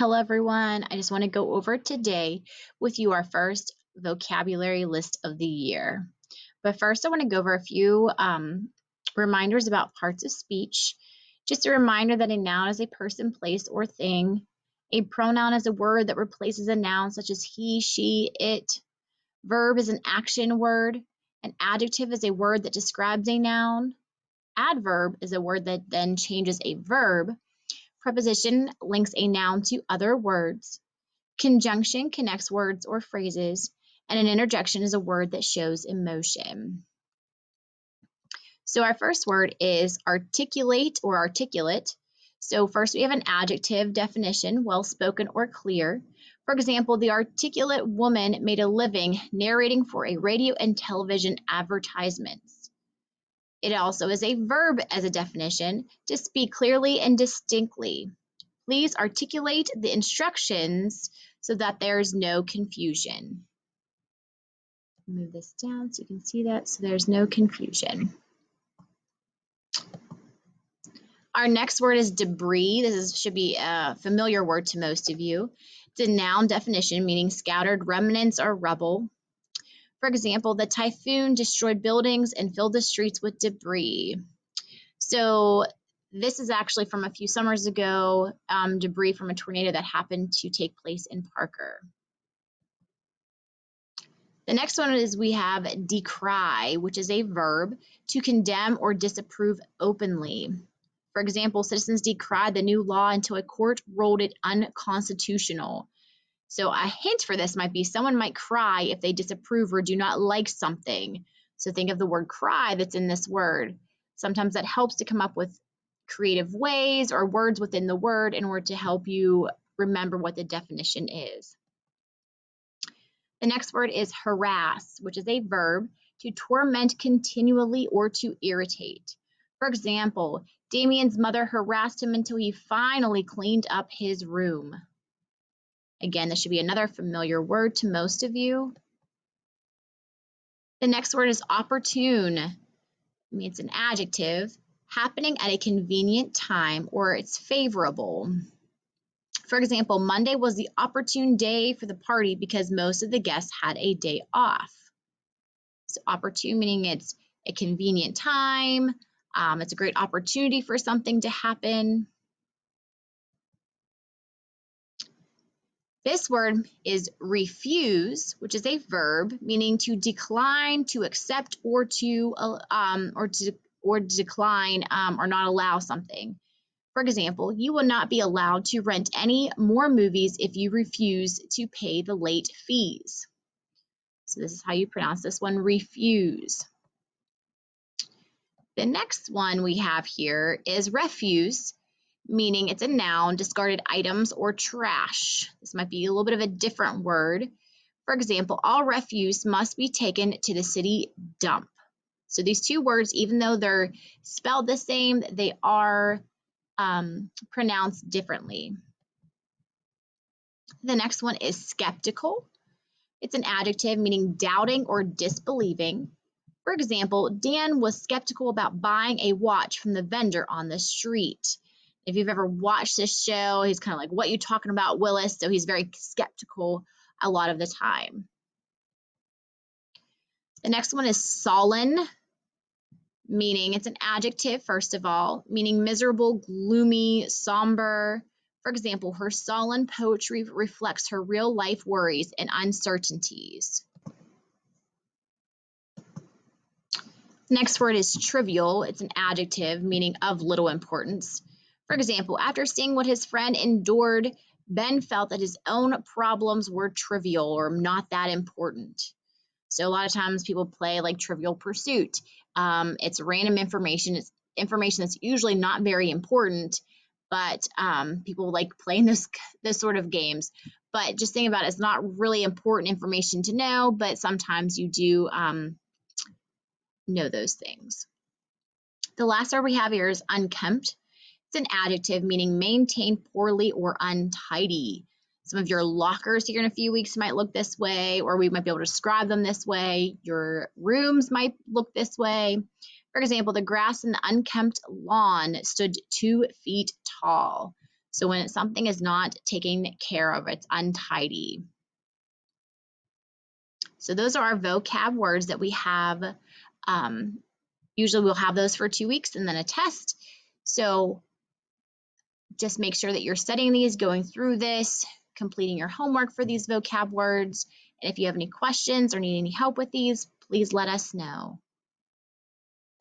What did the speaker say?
Hello, everyone. I just want to go over today with you our first vocabulary list of the year. But first, I want to go over a few reminders about parts of speech. Just a reminder that a noun is a person, place, or thing. A pronoun is a word that replaces a noun such as he, she, it. Verb is an action word. An adjective is a word that describes a noun. Adverb is a word that then changes a verb. Preposition links a noun to other words. Conjunction connects words or phrases, and an interjection is a word that shows emotion. So our first word is articulate or articulate. So first we have an adjective definition, well-spoken or clear. For example, the articulate woman made a living narrating for a radio and television advertisements. It also is a verb as a definition, to speak clearly and distinctly. Please articulate the instructions so that there's no confusion. Move this down so you can see that, so there's no confusion. Our next word is debris. Should be a familiar word to most of you. It's a noun definition meaning scattered remnants or rubble. For example, the typhoon destroyed buildings and filled the streets with debris. So this is actually from a few summers ago, debris from a tornado that happened to take place in Parker. The next one is we have decry, which is a verb, to condemn or disapprove openly. For example, citizens decried the new law until a court ruled it unconstitutional. So a hint for this might be someone might cry if they disapprove or do not like something. So think of the word cry that's in this word. Sometimes that helps to come up with creative ways or words within the word in order to help you remember what the definition is. The next word is harass, which is a verb, to torment continually or to irritate. For example, Damien's mother harassed him until he finally cleaned up his room. Again, this should be another familiar word to most of you. The next word is opportune. It means an adjective, happening at a convenient time or it's favorable. For example, Monday was the opportune day for the party because most of the guests had a day off. So opportune meaning it's a convenient time, it's a great opportunity for something to happen. This word is refuse, which is a verb meaning to decline, to accept, or to decline or not allow something. For example, you will not be allowed to rent any more movies if you refuse to pay the late fees. So this is how you pronounce this one, refuse. The next one we have here is refuse, meaning it's a noun, discarded items or trash. This might be a little bit of a different word. For example, all refuse must be taken to the city dump. So these two words, even though they're spelled the same, they are pronounced differently. The next one is skeptical. It's an adjective meaning doubting or disbelieving. For example, Dan was skeptical about buying a watch from the vendor on the street. If you've ever watched this show, he's kind of like, what you talking about, Willis? So he's very skeptical a lot of the time. The next one is sullen, meaning it's an adjective, first of all, meaning miserable, gloomy, somber. For example, her sullen poetry reflects her real life worries and uncertainties. The next word is trivial. It's an adjective meaning of little importance. For example, after seeing what his friend endured, Ben felt that his own problems were trivial or not that important. So a lot of times people play like Trivial Pursuit. It's random information. It's information that's usually not very important, but people like playing this sort of games. But just think about it, it's not really important information to know, but sometimes you do know those things. The last word we have here is unkempt. It's an adjective meaning maintained poorly or untidy. Some of your lockers here in a few weeks might look this way, or we might be able to describe them this way. Your rooms might look this way. For example, the grass in the unkempt lawn stood 2 feet tall. So when something is not taken care of, it's untidy. So those are our vocab words that we have. Usually we'll have those for 2 weeks and then a test. So just make sure that you're studying these, going through this, completing your homework for these vocab words. And if you have any questions or need any help with these, please let us know.